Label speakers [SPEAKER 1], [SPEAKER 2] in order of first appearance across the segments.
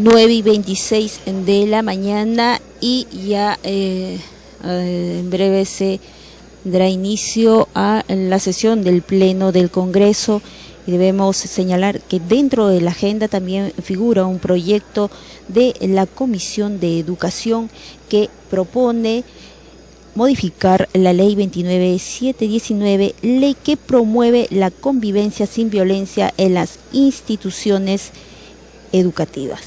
[SPEAKER 1] 9:26 de la mañana y ya en breve se dará inicio a la sesión del Pleno del Congreso. Y debemos señalar que dentro de la agenda también figura un proyecto de la Comisión de Educación que propone modificar la Ley 29.719, ley que promueve la convivencia sin violencia en las instituciones educativas.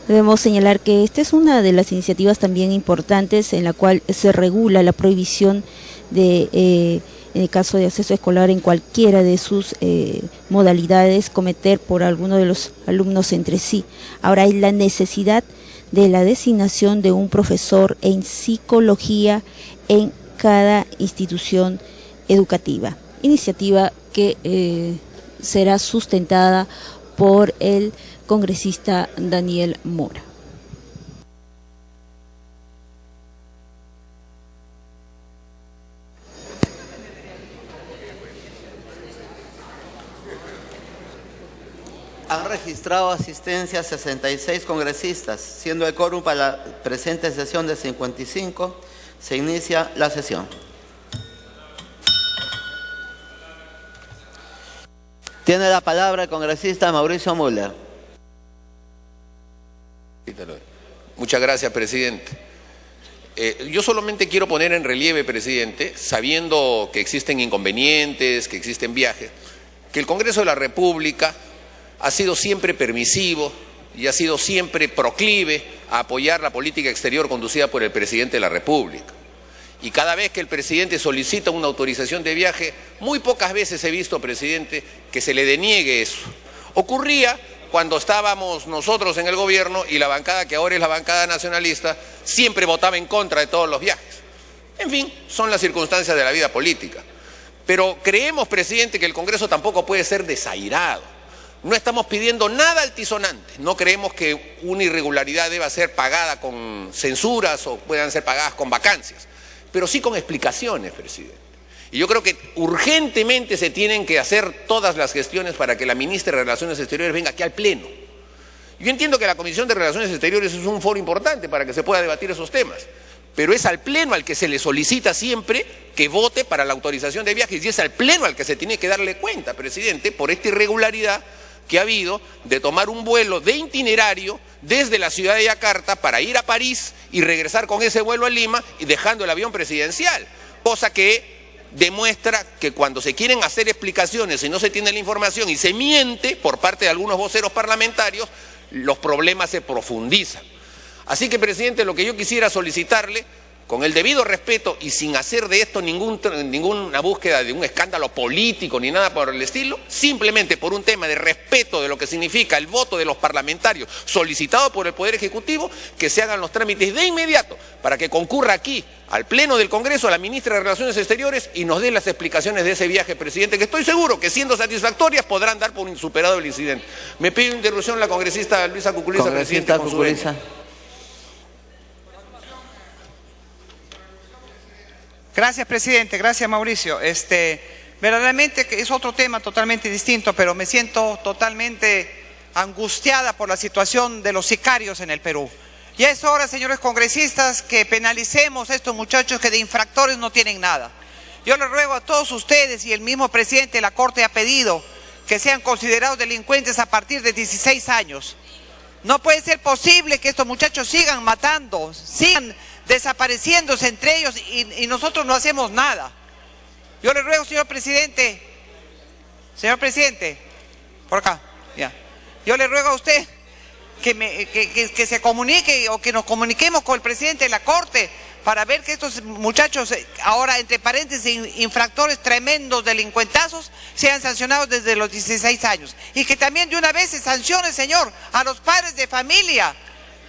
[SPEAKER 1] Debemos señalar que esta es una de las iniciativas también importantes en la cual se regula la prohibición de, en el caso de acceso escolar en cualquiera de sus modalidades, cometer por alguno de los alumnos entre sí. Ahora hay la necesidad de la designación de un profesor en psicología en cada institución educativa. Iniciativa que será sustentada por el congresista Daniel Mora.
[SPEAKER 2] Han registrado asistencia 66 congresistas, siendo el quórum para la presente sesión de 55. Se inicia la sesión. Tiene la palabra el congresista Mauricio Müller.
[SPEAKER 3] Muchas gracias, presidente. Yo solamente quiero poner en relieve, presidente, sabiendo que existen inconvenientes, que existen viajes, que el Congreso de la República ha sido siempre permisivo y ha sido siempre proclive a apoyar la política exterior conducida por el presidente de la República. Y cada vez que el presidente solicita una autorización de viaje, muy pocas veces he visto, presidente, que se le deniegue eso. Ocurría cuando estábamos nosotros en el gobierno y la bancada, que ahora es la bancada nacionalista, siempre votaba en contra de todos los viajes. En fin, son las circunstancias de la vida política. Pero creemos, presidente, que el Congreso tampoco puede ser desairado. No estamos pidiendo nada altisonante. No creemos que una irregularidad deba ser pagada con censuras o puedan ser pagadas con vacancias, pero sí con explicaciones, presidente. Y yo creo que urgentemente se tienen que hacer todas las gestiones para que la ministra de Relaciones Exteriores venga aquí al Pleno. Yo entiendo que la Comisión de Relaciones Exteriores es un foro importante para que se pueda debatir esos temas, pero es al Pleno al que se le solicita siempre que vote para la autorización de viajes y es al Pleno al que se tiene que darle cuenta, presidente, por esta irregularidad que ha habido de tomar un vuelo de itinerario desde la ciudad de Yakarta para ir a París y regresar con ese vuelo a Lima y dejando el avión presidencial, cosa que demuestra que cuando se quieren hacer explicaciones y no se tiene la información y se miente por parte de algunos voceros parlamentarios, los problemas se profundizan. Así que, presidente, lo que yo quisiera solicitarle, con el debido respeto y sin hacer de esto ninguna búsqueda de un escándalo político ni nada por el estilo, simplemente por un tema de respeto de lo que significa el voto de los parlamentarios solicitado por el Poder Ejecutivo, que se hagan los trámites de inmediato para que concurra aquí al Pleno del Congreso a la ministra de Relaciones Exteriores y nos dé las explicaciones de ese viaje, presidente, que estoy seguro que siendo satisfactorias podrán dar por superado el incidente. Me pide interrupción la congresista Luisa Cuculiza, presidente, con su venia.
[SPEAKER 4] Gracias, presidente. Gracias, Mauricio. Verdaderamente es otro tema totalmente distinto, pero me siento totalmente angustiada por la situación de los sicarios en el Perú. Ya es hora, señores congresistas, que penalicemos a estos muchachos que de infractores no tienen nada. Yo les ruego a todos ustedes, y el mismo presidente de la Corte ha pedido que sean considerados delincuentes a partir de 16 años. No puede ser posible que estos muchachos sigan matando, sigan desapareciéndose entre ellos y nosotros no hacemos nada. Yo le ruego, señor presidente, por acá, ya. Yo le ruego a usted que se comunique o que nos comuniquemos con el presidente de la Corte para ver que estos muchachos, ahora entre paréntesis, infractores tremendos, delincuentazos, sean sancionados desde los 16 años. Y que también de una vez se sancione, señor, a los padres de familia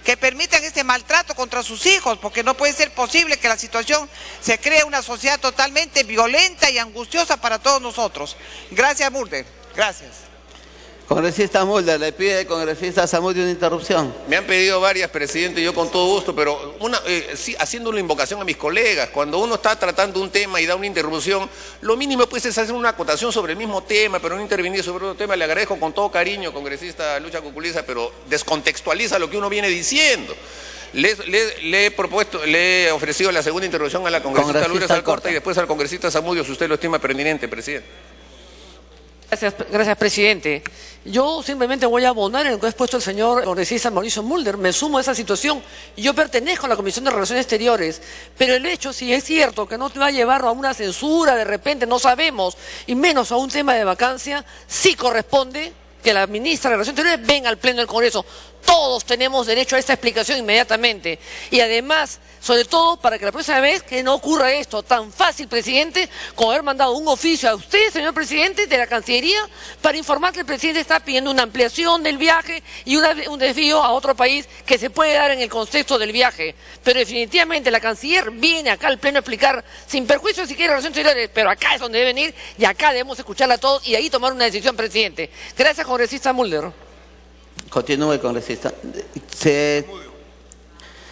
[SPEAKER 4] que permitan este maltrato contra sus hijos, porque no puede ser posible que la situación se cree una sociedad totalmente violenta y angustiosa para todos nosotros. Gracias, Mulder. Gracias.
[SPEAKER 2] Congresista Mulder, le pide al congresista Zamudio una interrupción.
[SPEAKER 3] Me han pedido varias, presidente, yo con todo gusto, pero sí, haciendo una invocación a mis colegas. Cuando uno está tratando un tema y da una interrupción, lo mínimo pues es hacer una acotación sobre el mismo tema, pero no intervenir sobre otro tema. Le agradezco con todo cariño, congresista Lucha Cuculiza, pero descontextualiza lo que uno viene diciendo. Le he ofrecido la segunda interrupción a la congresista Lourdes Alcorta y después al congresista Zamudio, si usted lo estima pertinente, presidente.
[SPEAKER 5] Gracias, presidente. Yo simplemente voy a abonar en lo que ha expuesto el señor congresista Mauricio Mulder. Me sumo a esa situación y yo pertenezco a la Comisión de Relaciones Exteriores. Pero el hecho, si es cierto que no te va a llevar a una censura, de repente no sabemos, y menos a un tema de vacancia, sí corresponde que la ministra de Relaciones Exteriores venga al Pleno del Congreso. Todos tenemos derecho a esta explicación inmediatamente. Y además, sobre todo, para que la próxima vez que no ocurra esto tan fácil, presidente, como haber mandado un oficio a usted, señor presidente, de la Cancillería, para informar que el presidente está pidiendo una ampliación del viaje y un desvío a otro país que se puede dar en el contexto del viaje. Pero definitivamente la Canciller viene acá al Pleno a explicar, sin perjuicio si quiere Relaciones Exteriores, pero acá es donde debe venir y acá debemos escucharla a todos y ahí tomar una decisión, presidente. Gracias, congresista Mulder.
[SPEAKER 2] Continúe, congresista.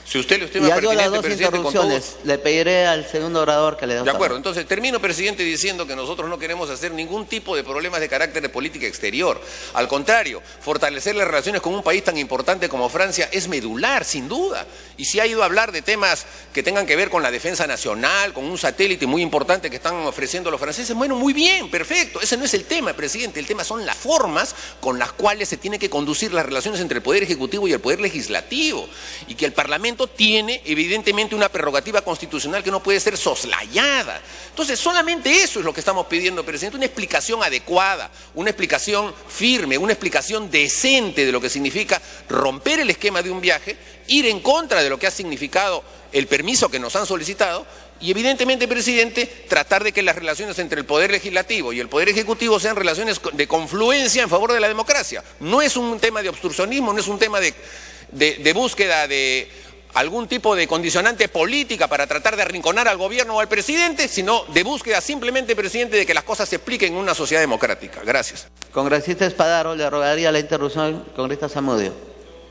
[SPEAKER 3] Si usted lo estima
[SPEAKER 2] ya dio las
[SPEAKER 3] pertinente,
[SPEAKER 2] dos
[SPEAKER 3] presidente,
[SPEAKER 2] interrupciones. Le pediré al segundo orador que le dé
[SPEAKER 3] De acuerdo, entonces termino, presidente, diciendo que nosotros no queremos hacer ningún tipo de problemas de carácter de política exterior. Al contrario, fortalecer las relaciones con un país tan importante como Francia es medular, sin duda. Y si ha ido a hablar de temas que tengan que ver con la defensa nacional, con un satélite muy importante que están ofreciendo los franceses, bueno, muy bien, perfecto. Ese no es el tema, presidente. El tema son las formas con las cuales se tienen que conducir las relaciones entre el Poder Ejecutivo y el Poder Legislativo. Y que el Parlamento tiene evidentemente una prerrogativa constitucional que no puede ser soslayada. Entonces solamente eso es lo que estamos pidiendo, presidente, una explicación adecuada, una explicación firme, una explicación decente de lo que significa romper el esquema de un viaje, ir en contra de lo que ha significado el permiso que nos han solicitado y evidentemente, presidente, tratar de que las relaciones entre el Poder Legislativo y el Poder Ejecutivo sean relaciones de confluencia en favor de la democracia. No es un tema de obstruccionismo, no es un tema de búsqueda de algún tipo de condicionante política para tratar de arrinconar al gobierno o al presidente, sino de búsqueda simplemente, presidente, de que las cosas se expliquen en una sociedad democrática. Gracias.
[SPEAKER 2] Congresista Espadaro, le rogaría la interrupción al congresista Zamudio.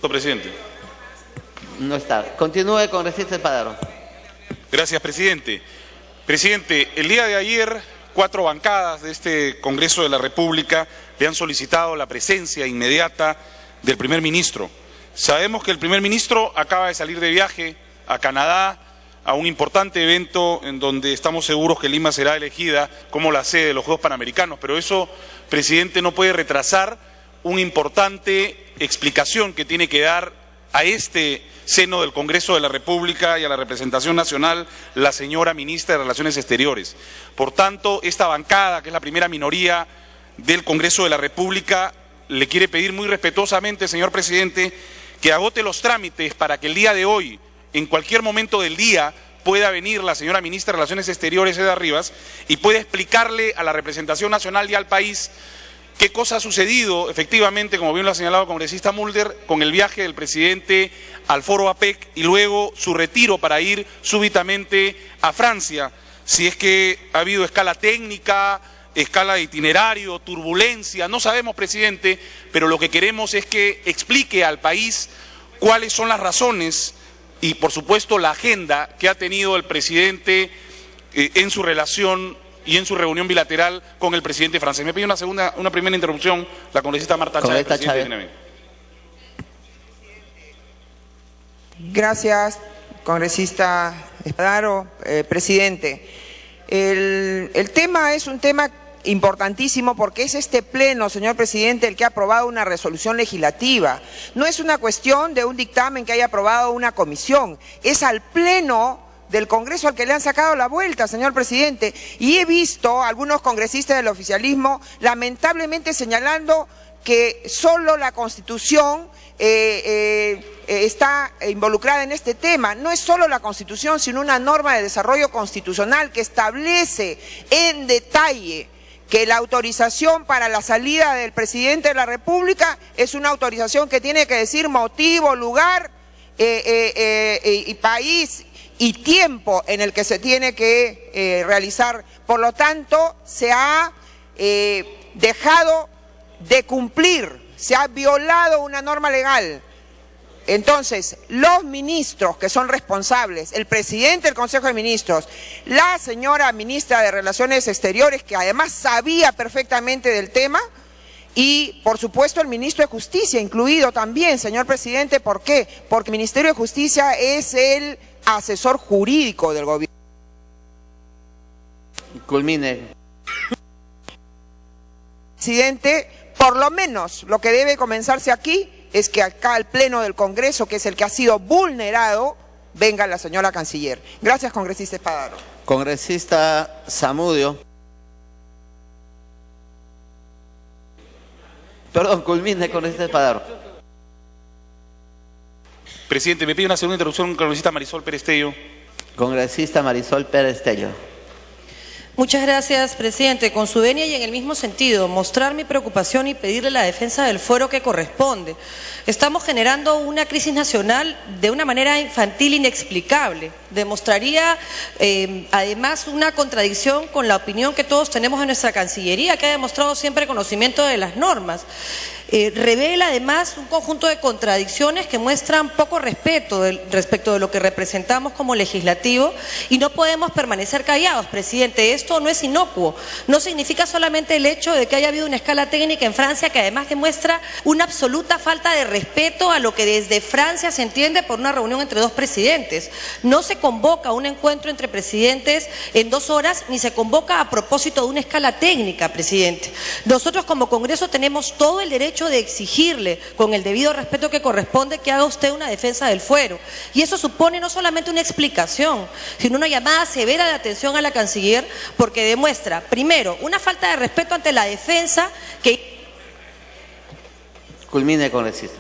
[SPEAKER 6] Presidente.
[SPEAKER 2] No está. Continúe, congresista Espadaro.
[SPEAKER 6] Gracias, presidente. Presidente, el día de ayer, 4 bancadas de este Congreso de la República le han solicitado la presencia inmediata del primer ministro. Sabemos que el primer ministro acaba de salir de viaje a Canadá, a un importante evento en donde estamos seguros que Lima será elegida como la sede de los Juegos Panamericanos, pero eso, presidente, no puede retrasar una importante explicación que tiene que dar a este seno del Congreso de la República y a la representación nacional la señora ministra de Relaciones Exteriores. Por tanto, esta bancada, que es la primera minoría del Congreso de la República, le quiere pedir muy respetuosamente, señor presidente, que agote los trámites para que el día de hoy, en cualquier momento del día, pueda venir la señora ministra de Relaciones Exteriores, Eda Rivas, y pueda explicarle a la representación nacional y al país qué cosa ha sucedido, efectivamente, como bien lo ha señalado el congresista Mulder, con el viaje del presidente al foro APEC y luego su retiro para ir súbitamente a Francia, si es que ha habido escala técnica, escala de itinerario, turbulencia, no sabemos, presidente, pero lo que queremos es que explique al país cuáles son las razones y, por supuesto, la agenda que ha tenido el presidente en su relación y en su reunión bilateral con el presidente francés. Me pide una primera interrupción la congresista Marta Chávez, presidente.
[SPEAKER 7] Gracias, congresista Espadaro, presidente. El tema es un tema importantísimo porque es este pleno, señor presidente, el que ha aprobado una resolución legislativa. No es una cuestión de un dictamen que haya aprobado una comisión, es al pleno del Congreso al que le han sacado la vuelta, señor presidente. Y he visto a algunos congresistas del oficialismo lamentablemente señalando que solo la Constitución está involucrada en este tema. No es solo la Constitución, sino una norma de desarrollo constitucional que establece en detalle que la autorización para la salida del presidente de la República es una autorización que tiene que decir motivo, lugar y país y tiempo en el que se tiene que realizar. Por lo tanto, se ha dejado de cumplir, se ha violado una norma legal. Entonces, los ministros que son responsables, el presidente del Consejo de Ministros, la señora ministra de Relaciones Exteriores, que además sabía perfectamente del tema, y por supuesto el ministro de Justicia incluido también, señor presidente. ¿Por qué? Porque el Ministerio de Justicia es el asesor jurídico del gobierno.
[SPEAKER 2] Culmine.
[SPEAKER 7] Presidente, por lo menos lo que debe comenzarse aquí es que acá al Pleno del Congreso, que es el que ha sido vulnerado, venga la señora canciller. Gracias, congresista Espadaro.
[SPEAKER 2] Congresista Zamudio. Perdón, culmine, congresista Espadaro.
[SPEAKER 6] Presidente, me pide una segunda interrupción, congresista Marisol Pérez Tello.
[SPEAKER 2] Congresista Marisol Pérez Tello.
[SPEAKER 8] Muchas gracias, presidente. Con su venia y en el mismo sentido, mostrar mi preocupación y pedirle la defensa del fuero que corresponde. Estamos generando una crisis nacional de una manera infantil inexplicable. Demostraría, además, una contradicción con la opinión que todos tenemos en nuestra Cancillería, que ha demostrado siempre conocimiento de las normas. Revela además un conjunto de contradicciones que muestran poco respeto respecto de lo que representamos como legislativo, y no podemos permanecer callados, presidente. Esto no es inocuo, no significa solamente el hecho de que haya habido una escala técnica en Francia que además demuestra una absoluta falta de respeto a lo que desde Francia se entiende por una reunión entre dos presidentes. No se convoca un encuentro entre presidentes en 2 horas, ni se convoca a propósito de una escala técnica, presidente. Nosotros como Congreso tenemos todo el derecho de exigirle, con el debido respeto que corresponde, que haga usted una defensa del fuero. Y eso supone no solamente una explicación, sino una llamada severa de atención a la canciller, porque demuestra, primero, una falta de respeto ante la defensa que...
[SPEAKER 2] Culmine, congresista.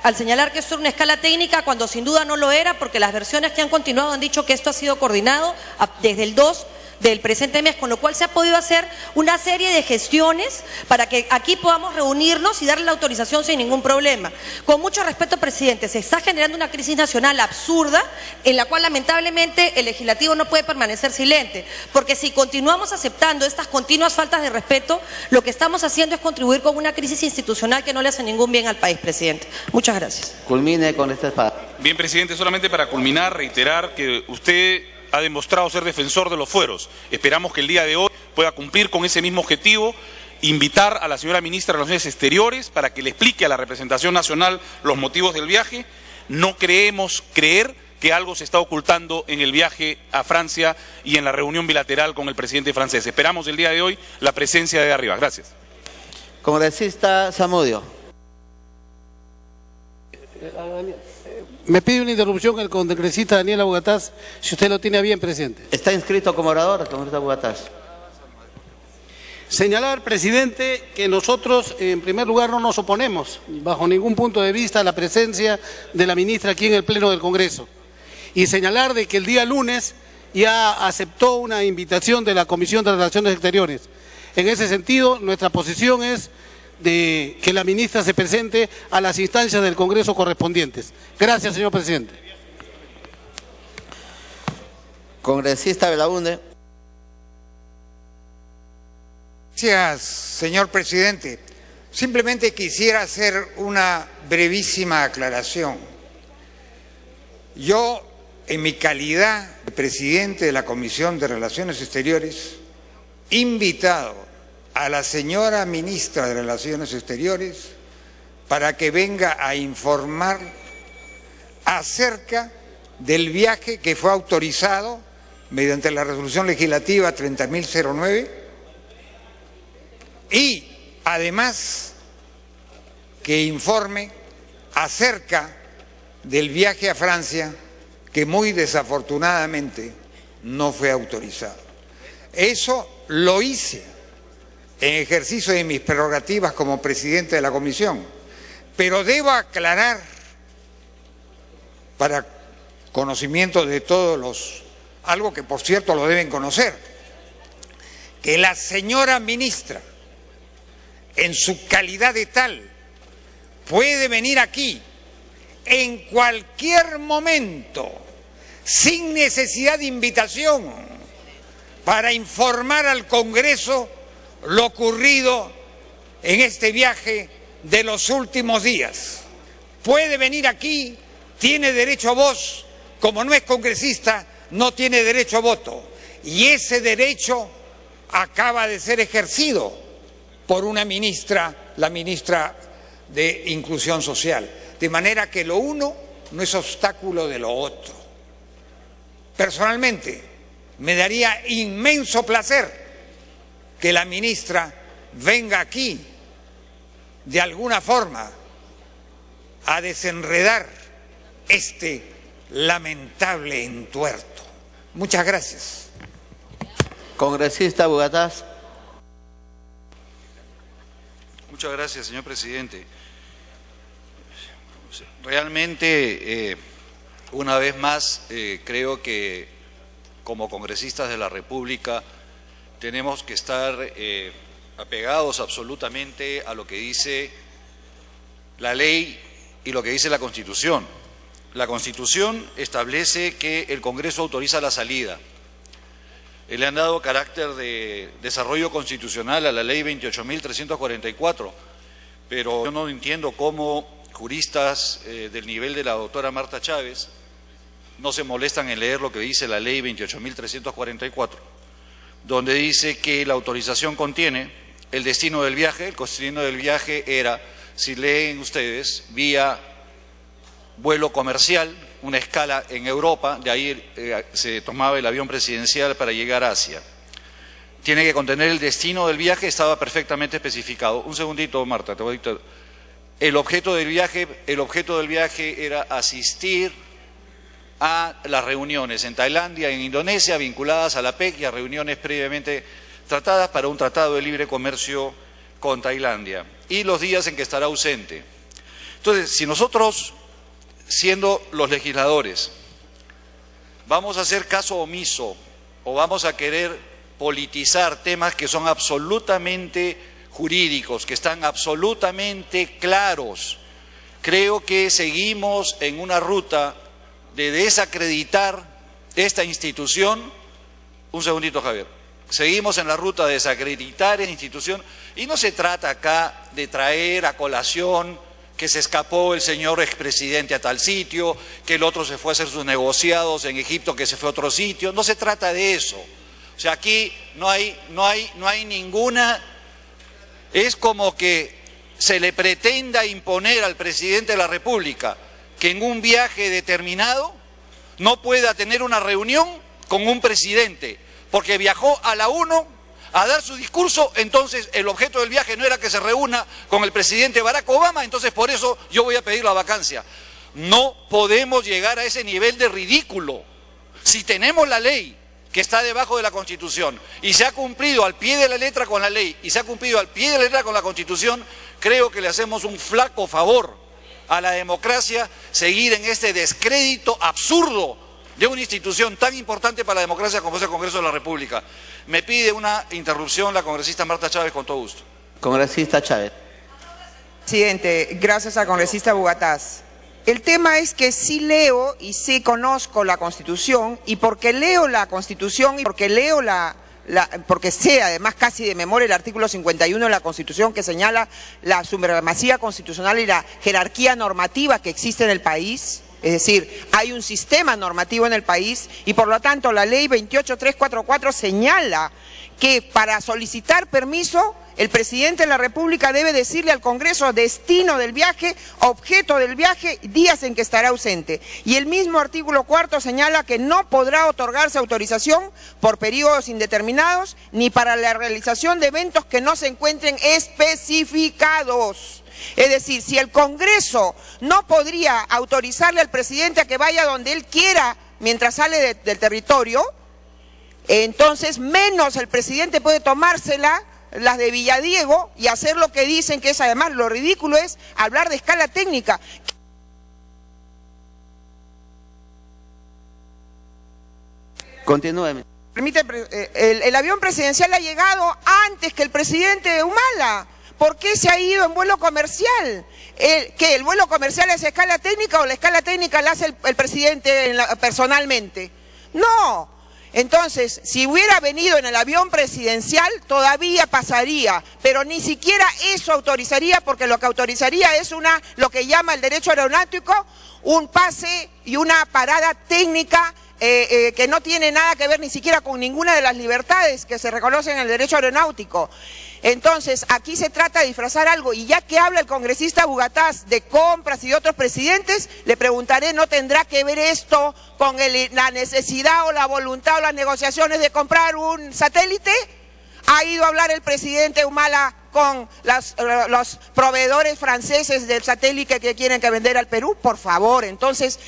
[SPEAKER 8] Al señalar que esto es una escala técnica, cuando sin duda no lo era, porque las versiones que han continuado han dicho que esto ha sido coordinado desde el 2 del presente mes, con lo cual se ha podido hacer una serie de gestiones para que aquí podamos reunirnos y darle la autorización sin ningún problema. Con mucho respeto, presidente, se está generando una crisis nacional absurda en la cual lamentablemente el legislativo no puede permanecer silente, porque si continuamos aceptando estas continuas faltas de respeto, lo que estamos haciendo es contribuir con una crisis institucional que no le hace ningún bien al país, presidente. Muchas gracias.
[SPEAKER 2] Culmine con esta espada.
[SPEAKER 6] Bien, presidente, solamente para culminar, reiterar que usted ha demostrado ser defensor de los fueros. Esperamos que el día de hoy pueda cumplir con ese mismo objetivo, invitar a la señora ministra de Relaciones Exteriores para que le explique a la representación nacional los motivos del viaje. No creemos creer que algo se está ocultando en el viaje a Francia y en la reunión bilateral con el presidente francés. Esperamos el día de hoy la presencia de arriba. Gracias.
[SPEAKER 2] Congresista Zamudio.
[SPEAKER 9] Me pide una interrupción el congresista Daniel Abugataz, si usted lo tiene bien, presidente.
[SPEAKER 2] Está inscrito como orador, congresista Abugataz.
[SPEAKER 9] Señalar, presidente, que nosotros en primer lugar no nos oponemos bajo ningún punto de vista a la presencia de la ministra aquí en el Pleno del Congreso. Y señalar de que el día lunes ya aceptó una invitación de la Comisión de Relaciones Exteriores. En ese sentido, nuestra posición es de que la ministra se presente a las instancias del Congreso correspondientes. Gracias, señor presidente.
[SPEAKER 2] Congresista Belaunde.
[SPEAKER 10] Gracias, señor presidente. Simplemente quisiera hacer una brevísima aclaración. Yo, en mi calidad de presidente de la Comisión de Relaciones Exteriores, invitado a la señora ministra de Relaciones Exteriores para que venga a informar acerca del viaje que fue autorizado mediante la resolución legislativa 30.009 y además que informe acerca del viaje a Francia que muy desafortunadamente no fue autorizado. Eso lo hice en ejercicio de mis prerrogativas como presidente de la comisión, pero debo aclarar, para conocimiento de todos algo que por cierto lo deben conocer, que la señora ministra, en su calidad de tal, puede venir aquí en cualquier momento, sin necesidad de invitación, para informar al Congreso lo ocurrido en este viaje de los últimos días. Puede venir aquí, tiene derecho a voz, como no es congresista, no tiene derecho a voto. Y ese derecho acaba de ser ejercido por una ministra, la ministra de Inclusión Social. De manera que lo uno no es obstáculo de lo otro. Personalmente, me daría inmenso placer que la ministra venga aquí, de alguna forma, a desenredar este lamentable entuerto. Muchas gracias.
[SPEAKER 2] Congresista Bugatás.
[SPEAKER 11] Muchas gracias, señor presidente. Realmente, una vez más, creo que como congresistas de la República tenemos que estar apegados absolutamente a lo que dice la ley y lo que dice la Constitución. La Constitución establece que el Congreso autoriza la salida. Le han dado carácter de desarrollo constitucional a la ley 28.344, pero yo no entiendo cómo juristas del nivel de la doctora Marta Chávez no se molestan en leer lo que dice la ley 28.344, donde dice que la autorización contiene el destino del viaje. El destino del viaje era, si leen ustedes, vía vuelo comercial, una escala en Europa, de ahí se tomaba el avión presidencial para llegar a Asia. Tiene que contener el destino del viaje, estaba perfectamente especificado. Un segundito, Marta, te voy a dictar. El objeto del viaje era asistir a las reuniones en Tailandia, en Indonesia, vinculadas a la PEC y a reuniones previamente tratadas para un tratado de libre comercio con Tailandia, y los días en que estará ausente. Entonces, si nosotros, siendo los legisladores, vamos a hacer caso omiso o vamos a querer politizar temas que son absolutamente jurídicos, que están absolutamente claros, creo que seguimos en una ruta de desacreditar esta institución. Un segundito, Javier. Seguimos en la ruta de desacreditar esta institución, y no se trata acá de traer a colación que se escapó el señor expresidente a tal sitio, que el otro se fue a hacer sus negociados en Egipto, que se fue a otro sitio. No se trata de eso. O sea, aquí no hay ninguna... Es como que se le pretenda imponer al presidente de la República que en un viaje determinado no pueda tener una reunión con un presidente, porque viajó a la ONU a dar su discurso. Entonces el objeto del viaje no era que se reúna con el presidente Barack Obama, entonces por eso yo voy a pedir la vacancia. No podemos llegar a ese nivel de ridículo. Si tenemos la ley que está debajo de la Constitución y se ha cumplido al pie de la letra con la ley y se ha cumplido al pie de la letra con la Constitución, creo que le hacemos un flaco favor a la democracia seguir en este descrédito absurdo de una institución tan importante para la democracia como es el Congreso de la República. Me pide una interrupción la congresista Marta Chávez, con todo gusto.
[SPEAKER 2] Congresista Chávez.
[SPEAKER 7] Presidente, gracias al congresista Bugatás. El tema es que sí leo y sí conozco la Constitución, y porque leo la Constitución y porque leo porque sé además casi de memoria el artículo 51 de la Constitución, que señala la supremacía constitucional y la jerarquía normativa que existe en el país. Es decir, hay un sistema normativo en el país, y por lo tanto la ley 28344 señala que para solicitar permiso el presidente de la República debe decirle al Congreso destino del viaje, objeto del viaje, días en que estará ausente. Y el mismo artículo 4 señala que no podrá otorgarse autorización por periodos indeterminados ni para la realización de eventos que no se encuentren especificados. Es decir, si el Congreso no podría autorizarle al presidente a que vaya donde él quiera mientras sale del territorio, entonces menos el presidente puede tomársela las de Villadiego y hacer lo que dicen, que es además lo ridículo, es hablar de escala técnica.
[SPEAKER 2] Continúe.
[SPEAKER 7] El avión presidencial ha llegado antes que el presidente de Humala. ¿Por qué se ha ido en vuelo comercial? ¿Qué, el vuelo comercial es escala técnica o la escala técnica la hace el presidente personalmente? No. Entonces, si hubiera venido en el avión presidencial, todavía pasaría, pero ni siquiera eso autorizaría, porque lo que autorizaría es lo que llama el derecho aeronáutico, un pase y una parada técnica que no tiene nada que ver ni siquiera con ninguna de las libertades que se reconocen en el derecho aeronáutico. Entonces, aquí se trata de disfrazar algo, y ya que habla el congresista Bugatás de compras y de otros presidentes, le preguntaré, ¿no tendrá que ver esto con la necesidad o la voluntad o las negociaciones de comprar un satélite? ¿Ha ido a hablar el presidente Humala con los proveedores franceses del satélite que quieren que vender al Perú? Por favor, entonces,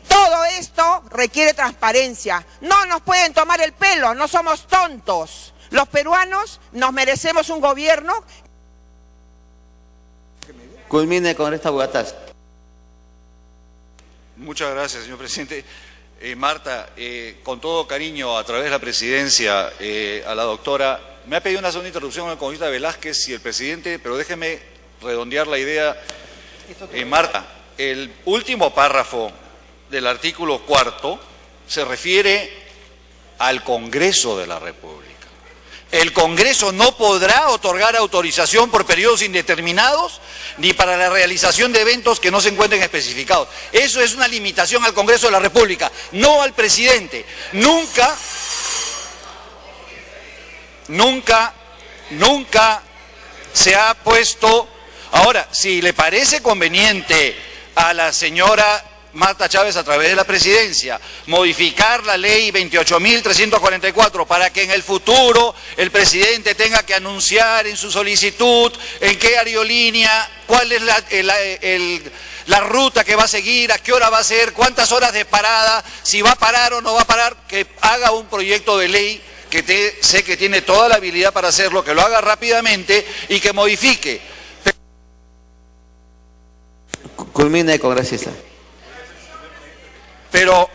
[SPEAKER 7] todo esto requiere transparencia. No nos pueden tomar el pelo, no somos tontos. Los peruanos nos merecemos un gobierno.
[SPEAKER 2] Culmine con esta Bugatás.
[SPEAKER 11] Muchas gracias, señor presidente. Marta, con todo cariño, a través de la presidencia, a la doctora, me ha pedido una segunda interrupción con el congresista Velázquez y el presidente, pero déjeme redondear la idea. Marta, el último párrafo del artículo 4 se refiere al Congreso de la República. El Congreso no podrá otorgar autorización por periodos indeterminados ni para la realización de eventos que no se encuentren especificados. Eso es una limitación al Congreso de la República, no al presidente. Nunca se ha puesto. Ahora, si le parece conveniente a la señora Marta Chávez, a través de la presidencia, modificar la ley 28.344 para que en el futuro el presidente tenga que anunciar en su solicitud en qué aerolínea, cuál es la ruta que va a seguir, a qué hora va a ser, cuántas horas de parada, si va a parar o no va a parar, que haga un proyecto de ley que sé que tiene toda la habilidad para hacerlo, que lo haga rápidamente y que modifique.
[SPEAKER 2] Culmine, congresista.
[SPEAKER 11] Pero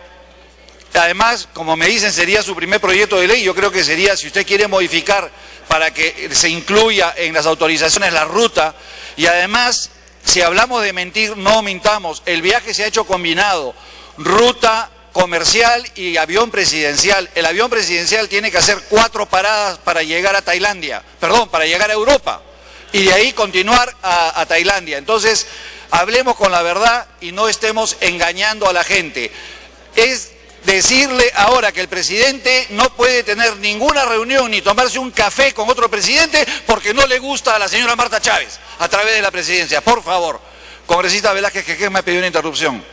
[SPEAKER 11] además, como me dicen, sería su primer proyecto de ley. Yo creo que sería, si usted quiere modificar para que se incluya en las autorizaciones la ruta, y además, si hablamos de mentir, no mintamos. El viaje se ha hecho combinado, ruta comercial y avión presidencial. El avión presidencial tiene que hacer 4 paradas para llegar a para llegar a Europa, y de ahí continuar a Tailandia. Entonces, hablemos con la verdad y no estemos engañando a la gente. Es decirle ahora que el presidente no puede tener ninguna reunión ni tomarse un café con otro presidente porque no le gusta a la señora Marta Chávez a través de la presidencia. Por favor, congresista Velázquez, que me ha pedido una interrupción.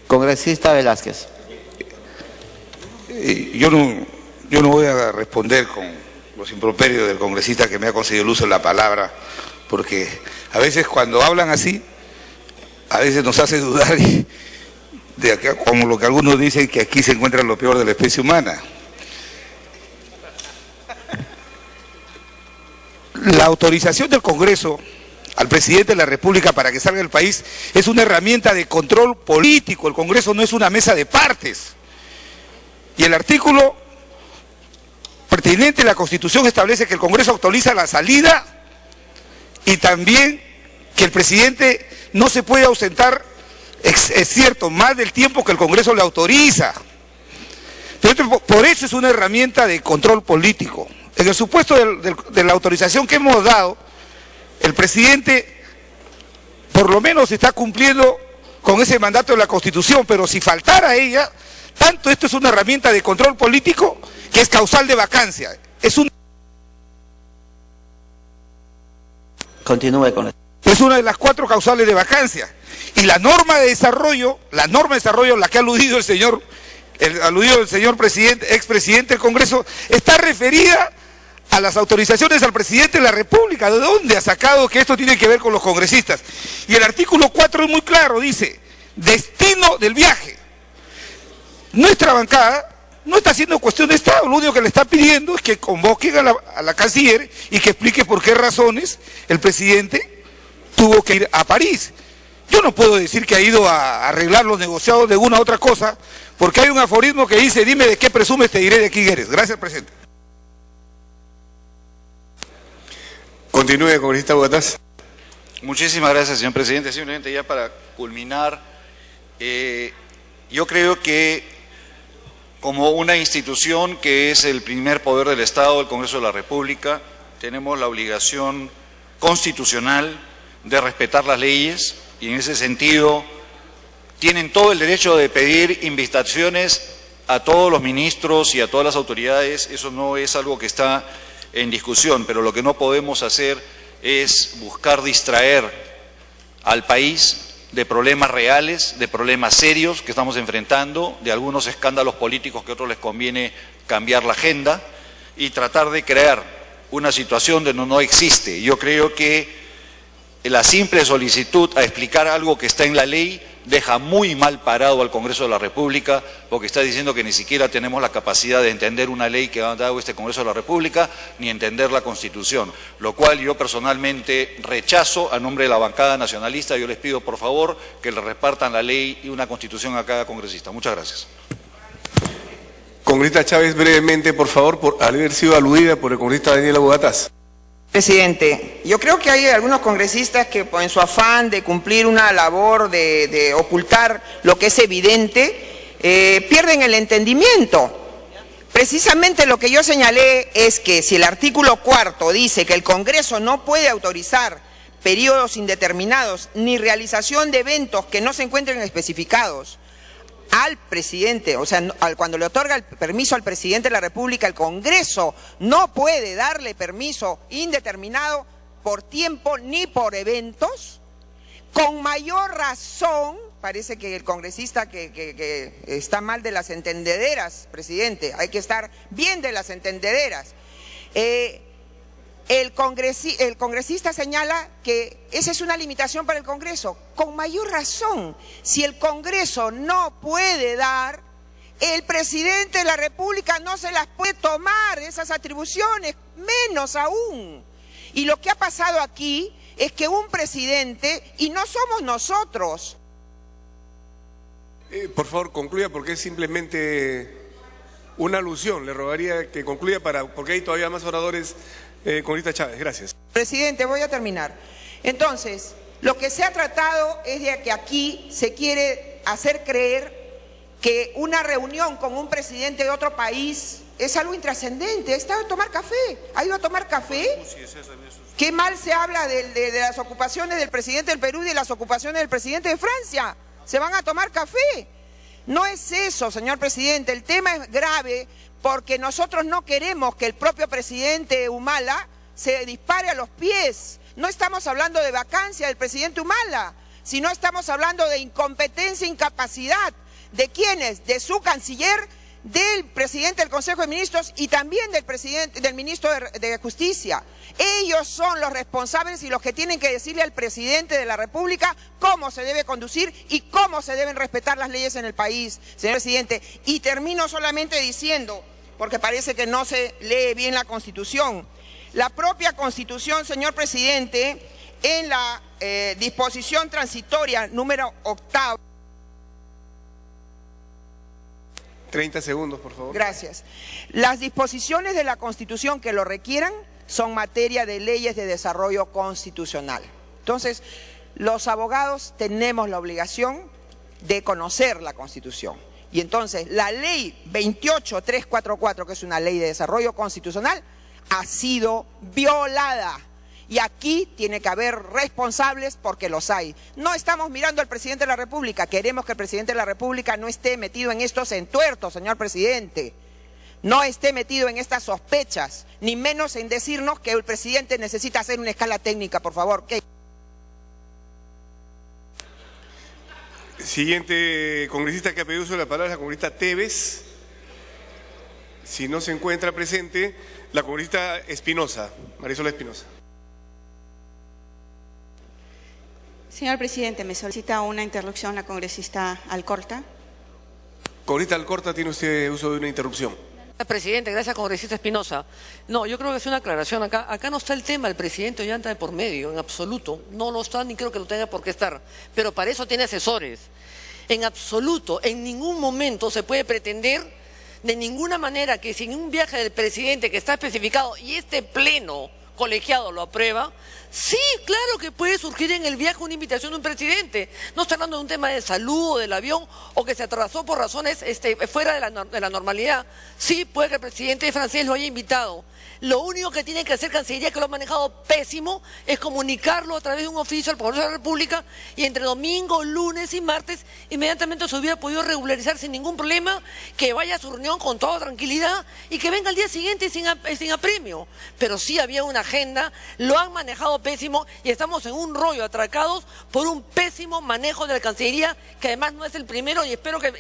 [SPEAKER 2] Congresista Velázquez.
[SPEAKER 12] Yo no voy a responder con los improperios del congresista que me ha concedido el uso de la palabra, porque a veces cuando hablan así, a veces nos hace dudar de acá, como lo que algunos dicen, que aquí se encuentra lo peor de la especie humana. La autorización del Congreso al presidente de la República para que salga del país es una herramienta de control político. El Congreso no es una mesa de partes. Y el artículo pertinente de la Constitución establece que el Congreso autoriza la salida y también que el presidente no se puede ausentar, es cierto, más del tiempo que el Congreso le autoriza. Entonces, por eso es una herramienta de control político. En el supuesto de la autorización que hemos dado, el presidente por lo menos está cumpliendo con ese mandato de la Constitución, pero si faltara ella, tanto esto es una herramienta de control político que es causal de vacancia.
[SPEAKER 2] Continúe con esto.
[SPEAKER 12] Es una de las 4 causales de vacancia. Y la norma de desarrollo, a la que ha aludido el señor presidente, expresidente del Congreso, está referida a las autorizaciones al presidente de la República. ¿De dónde ha sacado que esto tiene que ver con los congresistas? Y el artículo 4 es muy claro, dice, destino del viaje. Nuestra bancada no está haciendo cuestión de Estado, lo único que le está pidiendo es que convoquen a la canciller y que explique por qué razones el presidente tuvo que ir a París. Yo no puedo decir que ha ido a arreglar los negociados de una u otra cosa, porque hay un aforismo que dice, dime de qué presumes, te diré de quién eres. Gracias, presidente.
[SPEAKER 13] Continúe, congresista Bugatás.
[SPEAKER 11] Muchísimas gracias, señor presidente. Simplemente ya para culminar, yo creo que como una institución que es el primer poder del Estado, el Congreso de la República, tenemos la obligación constitucional de respetar las leyes y en ese sentido tienen todo el derecho de pedir invitaciones a todos los ministros y a todas las autoridades. Eso no es algo que está en discusión, pero lo que no podemos hacer es buscar distraer al país de problemas reales, de problemas serios que estamos enfrentando, de algunos escándalos políticos que a otros les conviene cambiar la agenda y tratar de crear una situación donde no existe. Yo creo que la simple solicitud a explicar algo que está en la ley deja muy mal parado al Congreso de la República, porque está diciendo que ni siquiera tenemos la capacidad de entender una ley que ha dado este Congreso de la República, ni entender la Constitución, lo cual yo personalmente rechazo a nombre de la bancada nacionalista. Yo les pido por favor que le repartan la ley y una Constitución a cada congresista. Muchas gracias.
[SPEAKER 13] Congresista Chávez, brevemente, por favor, por haber sido aludida por el congresista Daniela Bogataz.
[SPEAKER 7] Presidente, yo creo que hay algunos congresistas que en su afán de cumplir una labor de ocultar lo que es evidente, pierden el entendimiento. Precisamente lo que yo señalé es que si el artículo 4 dice que el Congreso no puede autorizar periodos indeterminados ni realización de eventos que no se encuentren especificados al presidente, o sea, cuando le otorga el permiso al presidente de la República, el Congreso no puede darle permiso indeterminado por tiempo ni por eventos, con mayor razón, parece que el congresista que está mal de las entendederas, presidente, hay que estar bien de las entendederas. El congresista señala que esa es una limitación para el Congreso. Con mayor razón, si el Congreso no puede dar, el presidente de la República no se las puede tomar, esas atribuciones, menos aún. Y lo que ha pasado aquí es que un presidente, y no somos nosotros.
[SPEAKER 13] Por favor, concluya, porque es simplemente una alusión. Le rogaría que concluya porque hay todavía más oradores. Congresista Chávez, gracias.
[SPEAKER 7] Presidente, voy a terminar. Entonces, lo que se ha tratado es de que aquí se quiere hacer creer que una reunión con un presidente de otro país es algo intrascendente. ¿Está a tomar café? ¿Ha ido a tomar café? ¿Qué mal se habla de las ocupaciones del presidente del Perú y de las ocupaciones del presidente de Francia? ¿Se van a tomar café? No es eso, señor presidente. El tema es grave porque nosotros no queremos que el propio presidente Humala se dispare a los pies. No estamos hablando de vacancia del presidente Humala, sino estamos hablando de incompetencia e incapacidad. ¿De quiénes? De su canciller, del presidente del Consejo de Ministros y también del ministro de Justicia. Ellos son los responsables y los que tienen que decirle al presidente de la República cómo se debe conducir y cómo se deben respetar las leyes en el país, señor presidente. Y termino solamente diciendo, porque parece que no se lee bien la Constitución. La propia Constitución, señor presidente, en la disposición transitoria número 8.
[SPEAKER 13] 30 segundos, por favor.
[SPEAKER 7] Gracias. Las disposiciones de la Constitución que lo requieran son materia de leyes de desarrollo constitucional. Entonces, los abogados tenemos la obligación de conocer la Constitución. Y entonces, la ley 28344, que es una ley de desarrollo constitucional, ha sido violada. Y aquí tiene que haber responsables porque los hay. No estamos mirando al presidente de la República, queremos que el presidente de la República no esté metido en estos entuertos, señor presidente. No esté metido en estas sospechas, ni menos en decirnos que el presidente necesita hacer una escala técnica, por favor.
[SPEAKER 13] Siguiente congresista que ha pedido uso de la palabra es la congresista Tevez. Si no se encuentra presente, la congresista Espinosa, Marisol Espinosa.
[SPEAKER 14] Señor presidente, me solicita una interrupción la congresista Alcorta.
[SPEAKER 13] Congresista Alcorta, tiene usted uso de una interrupción.
[SPEAKER 5] Presidente, gracias congresista Espinosa. No, yo creo que es una aclaración acá. Acá no está el tema del presidente Ollanta de por medio, en absoluto. No está ni creo que lo tenga por qué estar. Pero para eso tiene asesores. En absoluto, en ningún momento se puede pretender de ninguna manera que sin un viaje del presidente que está especificado y este pleno colegiado lo aprueba, sí, claro que puede surgir en el viaje una invitación de un presidente. No está hablando de un tema de salud o del avión o que se atrasó por razones fuera de la normalidad. Sí, puede que el presidente francés lo haya invitado. Lo único que tiene que hacer Cancillería, que lo ha manejado pésimo, es comunicarlo a través de un oficio al Congreso de la República y entre domingo, lunes y martes inmediatamente se hubiera podido regularizar sin ningún problema, que vaya a su reunión con toda tranquilidad y que venga al día siguiente sin apremio. Pero sí había una agenda, lo han manejado pésimo y estamos en un rollo atracados por un pésimo manejo de la Cancillería, que además no es el primero y espero que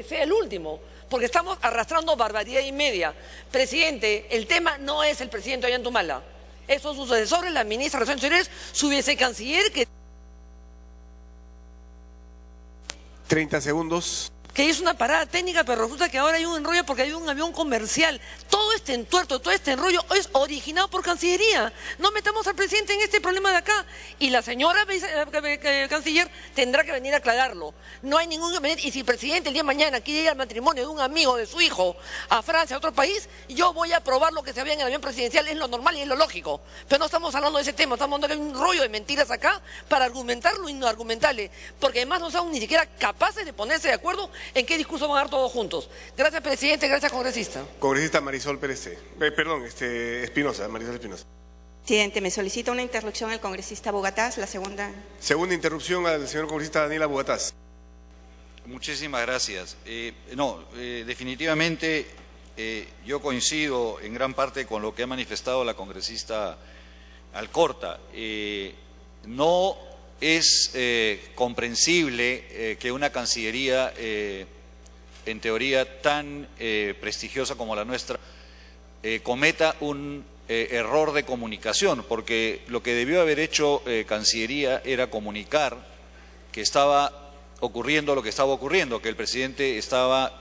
[SPEAKER 5] sea el último, porque estamos arrastrando barbaridad y media. Presidente, el tema no es el presidente Ollantumala, esos sus asesores, la ministra de Relaciones Exteriores, su vicecanciller, que
[SPEAKER 13] 30 segundos.
[SPEAKER 5] Que hizo una parada técnica, pero resulta que ahora hay un enrollo porque hay un avión comercial. Todo este entuerto, todo este enrollo es originado por Cancillería. No metamos al presidente en este problema de acá. Y la señora canciller tendrá que venir a aclararlo. No hay ningún inconveniente. Y si el presidente el día de mañana quiere ir al matrimonio de un amigo de su hijo a Francia, a otro país, yo voy a aprobar lo que se vea en el avión presidencial. Es lo normal y es lo lógico. Pero no estamos hablando de ese tema. Estamos hablando de un rollo de mentiras acá para argumentar lo inargumentable. Porque además no son ni siquiera capaces de ponerse de acuerdo en qué discurso van a dar todos juntos. Gracias, presidente. Gracias, congresista.
[SPEAKER 13] Congresista Marisol Pérez. Espinosa, Marisol Espinosa.
[SPEAKER 14] Presidente, me solicita una interrupción el congresista Bogatás, la segunda.
[SPEAKER 13] Segunda interrupción al señor congresista Daniela Bogatás.
[SPEAKER 11] Muchísimas gracias. Definitivamente yo coincido en gran parte con lo que ha manifestado la congresista Alcorta. No es comprensible que una Cancillería, en teoría tan prestigiosa como la nuestra, cometa un error de comunicación, porque lo que debió haber hecho Cancillería era comunicar que estaba ocurriendo lo que estaba ocurriendo, que el presidente estaba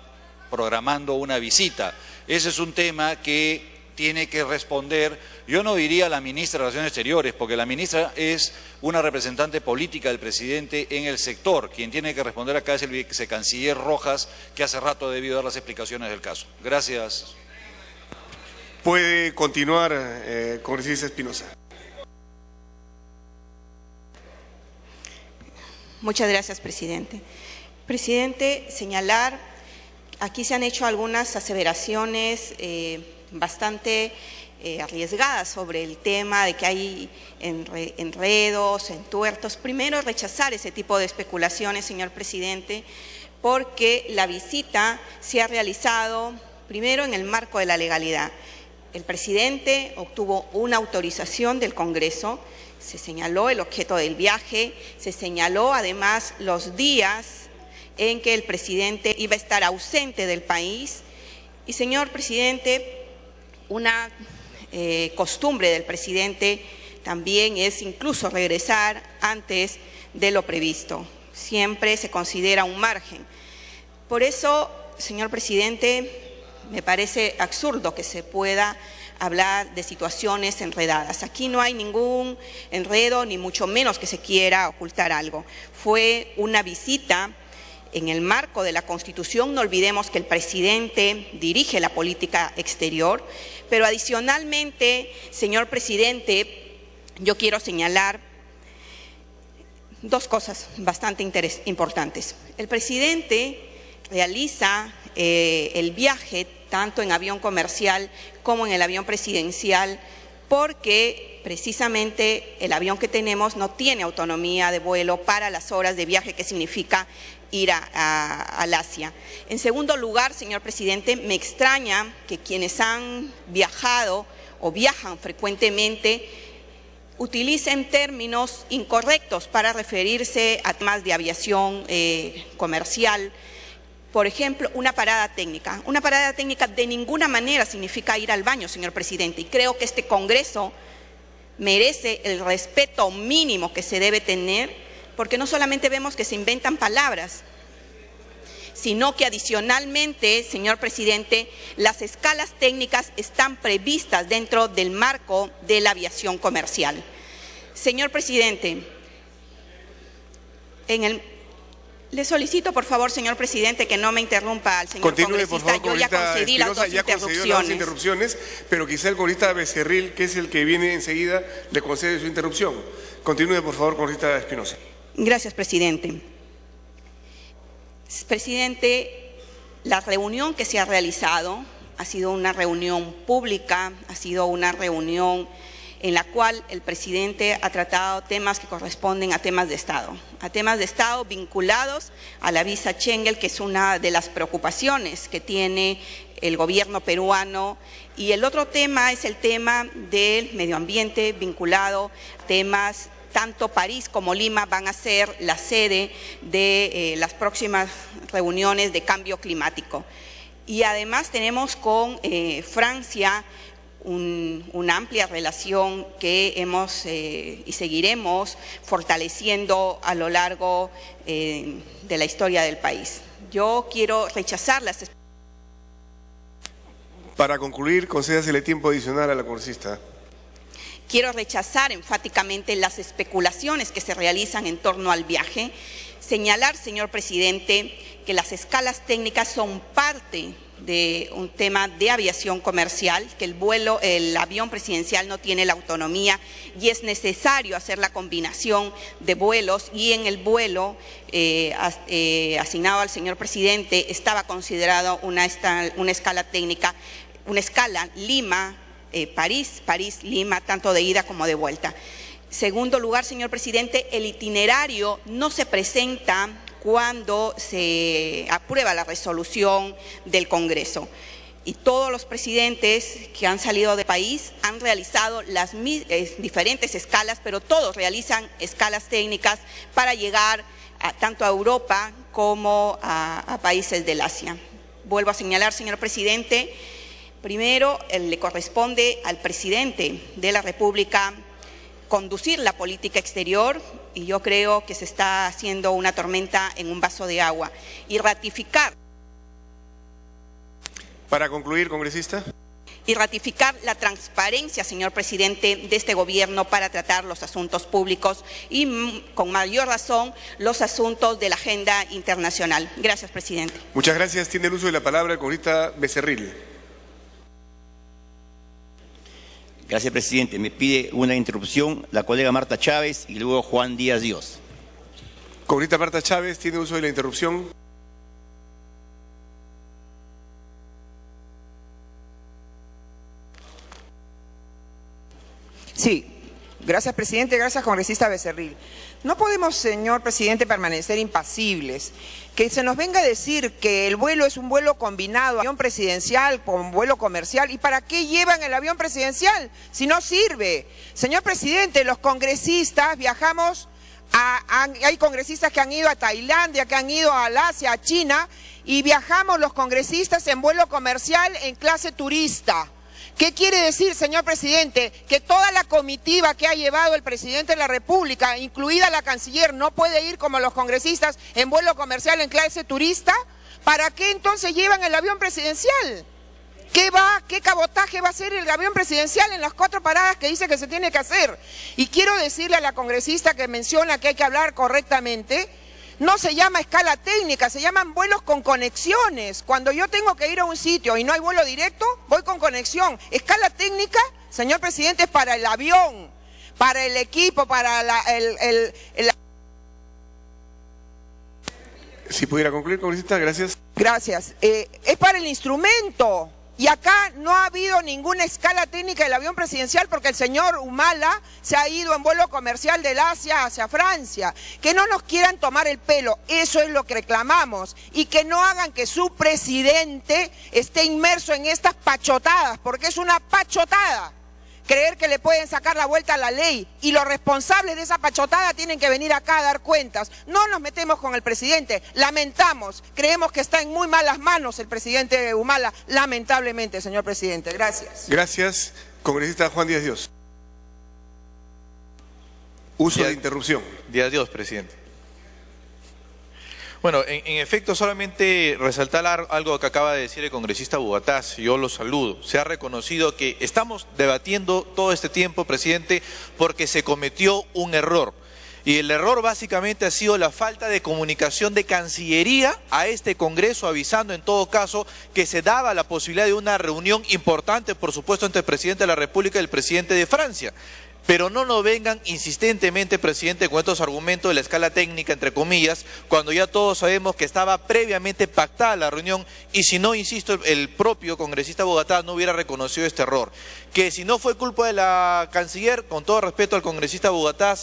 [SPEAKER 11] programando una visita. Ese es un tema que tiene que responder, yo no diría la ministra de Relaciones Exteriores, porque la ministra es una representante política del presidente en el sector. Quien tiene que responder acá es el vicecanciller Rojas, que hace rato ha debido dar las explicaciones del caso. Gracias.
[SPEAKER 13] Puede continuar, congresista Espinosa.
[SPEAKER 14] Muchas gracias, presidente. Presidente, señalar, aquí se han hecho algunas aseveraciones bastante arriesgadas sobre el tema de que hay enredos, entuertos. Primero, rechazar ese tipo de especulaciones, señor presidente, porque la visita se ha realizado primero en el marco de la legalidad. El presidente obtuvo una autorización del Congreso, se señaló el objeto del viaje, se señaló además los días en que el presidente iba a estar ausente del país. Y, señor presidente, una costumbre del presidente también es incluso regresar antes de lo previsto. Siempre se considera un margen. Por eso, señor presidente, me parece absurdo que se pueda hablar de situaciones enredadas. Aquí no hay ningún enredo, ni mucho menos que se quiera ocultar algo. Fue una visita en el marco de la Constitución. No olvidemos que el presidente dirige la política exterior, pero adicionalmente, señor presidente, yo quiero señalar dos cosas bastante importantes. El presidente realiza el viaje tanto en avión comercial como en el avión presidencial, porque precisamente el avión que tenemos no tiene autonomía de vuelo para las horas de viaje que significa ir al Asia. En segundo lugar, señor presidente, me extraña que quienes han viajado o viajan frecuentemente utilicen términos incorrectos para referirse a temas de aviación comercial. Por ejemplo, una parada técnica. Una parada técnica de ninguna manera significa ir al baño, señor presidente, y creo que este Congreso merece el respeto mínimo que se debe tener, porque no solamente vemos que se inventan palabras, sino que adicionalmente, señor presidente, las escalas técnicas están previstas dentro del marco de la aviación comercial. Señor presidente, Le solicito, por favor, señor presidente, que no me interrumpa al señor congresista.
[SPEAKER 13] Por favor,
[SPEAKER 14] yo ya concedí las dos
[SPEAKER 13] interrupciones, pero quizá el congresista Becerril, que es el que viene enseguida, le concede su interrupción. Continúe, por favor, congresista Espinosa.
[SPEAKER 14] Gracias, presidente. Presidente, la reunión que se ha realizado ha sido una reunión pública, ha sido una reunión en la cual el presidente ha tratado temas que corresponden a temas de Estado vinculados a la visa Schengen, que es una de las preocupaciones que tiene el gobierno peruano, y el otro tema es el tema del medio ambiente vinculado a temas. Tanto París como Lima van a ser la sede de las próximas reuniones de cambio climático. Y además tenemos con Francia una amplia relación que hemos y seguiremos fortaleciendo a lo largo de la historia del país. Yo quiero rechazar las...
[SPEAKER 13] Para concluir, concédasele tiempo adicional a la congresista.
[SPEAKER 14] Quiero rechazar enfáticamente las especulaciones que se realizan en torno al viaje. Señalar, señor presidente, que las escalas técnicas son parte de un tema de aviación comercial, que el avión presidencial no tiene la autonomía y es necesario hacer la combinación de vuelos, y en el vuelo asignado al señor presidente estaba considerado una escala técnica, una escala Lima, París, Lima, tanto de ida como de vuelta. Segundo lugar, señor presidente, el itinerario no se presenta cuando se aprueba la resolución del Congreso. Y todos los presidentes que han salido del país han realizado las diferentes escalas, pero todos realizan escalas técnicas para llegar tanto a Europa como a países del Asia. Vuelvo a señalar, señor presidente, primero, le corresponde al presidente de la República conducir la política exterior, y yo creo que se está haciendo una tormenta en un vaso de agua, y ratificar.
[SPEAKER 13] Para concluir, congresista.
[SPEAKER 14] Y ratificar la transparencia, señor presidente, de este gobierno para tratar los asuntos públicos y, con mayor razón, los asuntos de la agenda internacional. Gracias, presidente.
[SPEAKER 13] Muchas gracias. Tiene el uso de la palabra el congresista Becerril.
[SPEAKER 15] Gracias, presidente. Me pide una interrupción la colega Marta Chávez y luego Juan Díaz Dios.
[SPEAKER 13] Congresista Marta Chávez, tiene uso de la interrupción.
[SPEAKER 7] Sí. Gracias, presidente. Gracias, congresista Becerril. No podemos, señor presidente, permanecer impasibles. Que se nos venga a decir que el vuelo es un vuelo combinado, avión presidencial con vuelo comercial. ¿Y para qué llevan el avión presidencial si no sirve? Señor presidente, los congresistas viajamos, hay congresistas que han ido a Tailandia, que han ido al Asia, a China, y viajamos los congresistas en vuelo comercial en clase turista. ¿Qué quiere decir, señor presidente? Que toda la comitiva que ha llevado el presidente de la República, incluida la canciller, no puede ir como los congresistas en vuelo comercial en clase turista. ¿Para qué entonces llevan el avión presidencial? ¿Qué cabotaje va a hacer el avión presidencial en las 4 paradas que dice que se tiene que hacer? Y quiero decirle a la congresista que menciona que hay que hablar correctamente. No se llama escala técnica, se llaman vuelos con conexiones. Cuando yo tengo que ir a un sitio y no hay vuelo directo, voy con conexión. Escala técnica, señor presidente, es para el avión, para el equipo, para
[SPEAKER 13] Si pudiera concluir, congresista, gracias.
[SPEAKER 7] Gracias. Es para el instrumento. Y acá no ha habido ninguna escala técnica del avión presidencial porque el señor Humala se ha ido en vuelo comercial del Asia hacia Francia. Que no nos quieran tomar el pelo, eso es lo que reclamamos. Y que no hagan que su presidente esté inmerso en estas pachotadas, porque es una pachotada. Creer que le pueden sacar la vuelta a la ley, y los responsables de esa pachotada tienen que venir acá a dar cuentas. No nos metemos con el presidente, lamentamos, creemos que está en muy malas manos el presidente Humala, lamentablemente, señor presidente. Gracias.
[SPEAKER 13] Gracias, congresista Juan Díaz Dios. Uso de interrupción.
[SPEAKER 16] Díaz Dios, presidente. Bueno, en efecto, solamente resaltar algo que acaba de decir el congresista Bugatás, yo lo saludo. Se ha reconocido que estamos debatiendo todo este tiempo, presidente, porque se cometió un error. Y el error básicamente ha sido la falta de comunicación de Cancillería a este Congreso, avisando en todo caso que se daba la posibilidad de una reunión importante, por supuesto, entre el presidente de la República y el presidente de Francia. Pero no nos vengan insistentemente, presidente, con estos argumentos de la escala técnica, entre comillas, cuando ya todos sabemos que estaba previamente pactada la reunión y si no, insisto, el propio congresista Bogotá no hubiera reconocido este error. Que si no fue culpa de la canciller, con todo respeto al congresista Bogotá,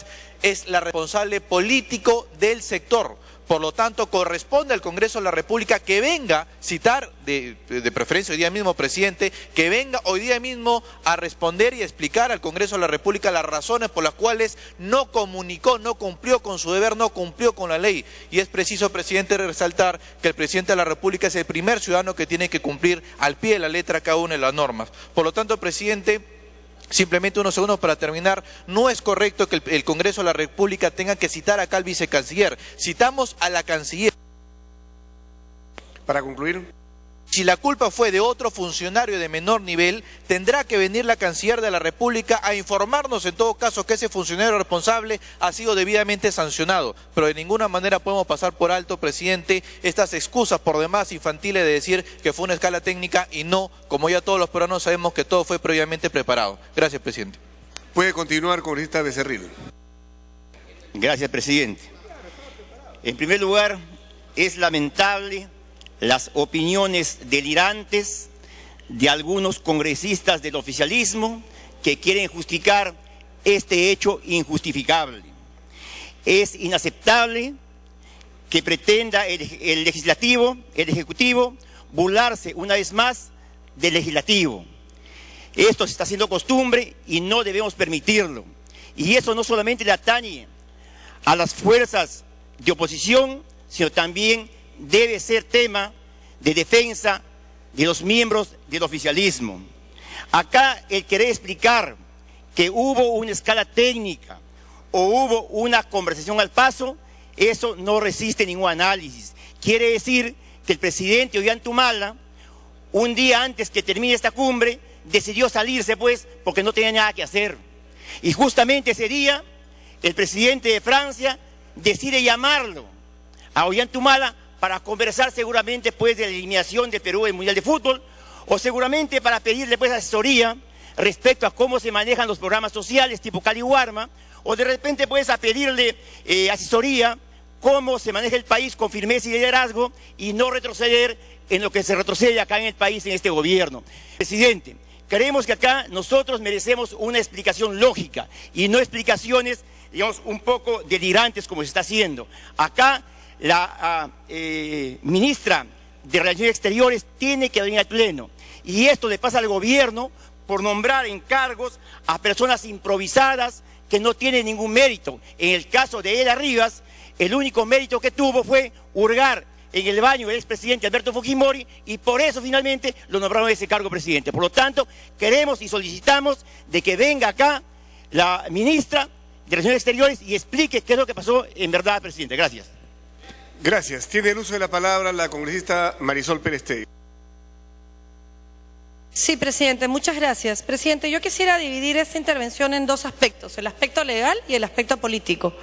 [SPEAKER 16] es la responsable político del sector. Por lo tanto, corresponde al Congreso de la República que venga, citar, de preferencia hoy día mismo, presidente, que venga hoy día mismo a responder y explicar al Congreso de la República las razones por las cuales no comunicó, no cumplió con su deber, no cumplió con la ley. Y es preciso, presidente, resaltar que el presidente de la República es el primer ciudadano que tiene que cumplir al pie de la letra cada una de las normas. Por lo tanto, presidente, simplemente unos segundos para terminar, no es correcto que el Congreso de la República tenga que citar acá al vicecanciller. Citamos a la canciller.
[SPEAKER 13] Para concluir.
[SPEAKER 16] Si la culpa fue de otro funcionario de menor nivel, tendrá que venir la canciller de la República a informarnos en todo caso que ese funcionario responsable ha sido debidamente sancionado. Pero de ninguna manera podemos pasar por alto, presidente, estas excusas por demás infantiles de decir que fue una escala técnica y no, como ya todos los peruanos sabemos que todo fue previamente preparado. Gracias, presidente.
[SPEAKER 13] Puede continuar, congresista Becerril.
[SPEAKER 15] Gracias, presidente. En primer lugar, es lamentable las opiniones delirantes de algunos congresistas del oficialismo que quieren justificar este hecho injustificable. Es inaceptable que pretenda el legislativo, el ejecutivo, burlarse una vez más del legislativo. Esto se está haciendo costumbre y no debemos permitirlo. Y eso no solamente le atañe a las fuerzas de oposición, sino también debe ser tema de defensa de los miembros del oficialismo. Acá el querer explicar que hubo una escala técnica o hubo una conversación al paso, eso no resiste ningún análisis. Quiere decir que el presidente Ollanta, un día antes que termine esta cumbre, decidió salirse pues porque no tenía nada que hacer. Y justamente ese día, el presidente de Francia decide llamarlo a Ollanta para conversar seguramente pues de la eliminación de Perú del Mundial de Fútbol, o seguramente para pedirle pues asesoría respecto a cómo se manejan los programas sociales tipo Cali-Huarma, o de repente pues a pedirle asesoría cómo se maneja el país con firmeza y liderazgo y no retroceder en lo que se retrocede acá en el país en este gobierno. Presidente, creemos que acá nosotros merecemos una explicación lógica y no explicaciones, digamos, un poco delirantes como se está haciendo. Acá la ministra de Relaciones Exteriores tiene que venir al Pleno. Y esto le pasa al gobierno por nombrar en cargos a personas improvisadas que no tienen ningún mérito. En el caso de Eda Rivas, el único mérito que tuvo fue hurgar en el baño del expresidente Alberto Fujimori y por eso finalmente lo nombraron a ese cargo, presidente. Por lo tanto, queremos y solicitamos de que venga acá la ministra de Relaciones Exteriores y explique qué es lo que pasó en verdad, presidente. Gracias.
[SPEAKER 13] Gracias. Tiene el uso de la palabra la congresista Marisol Pérez-Tegui.
[SPEAKER 8] Sí, presidente, muchas gracias. Presidente, yo quisiera dividir esta intervención en dos aspectos, el aspecto legal y el aspecto político.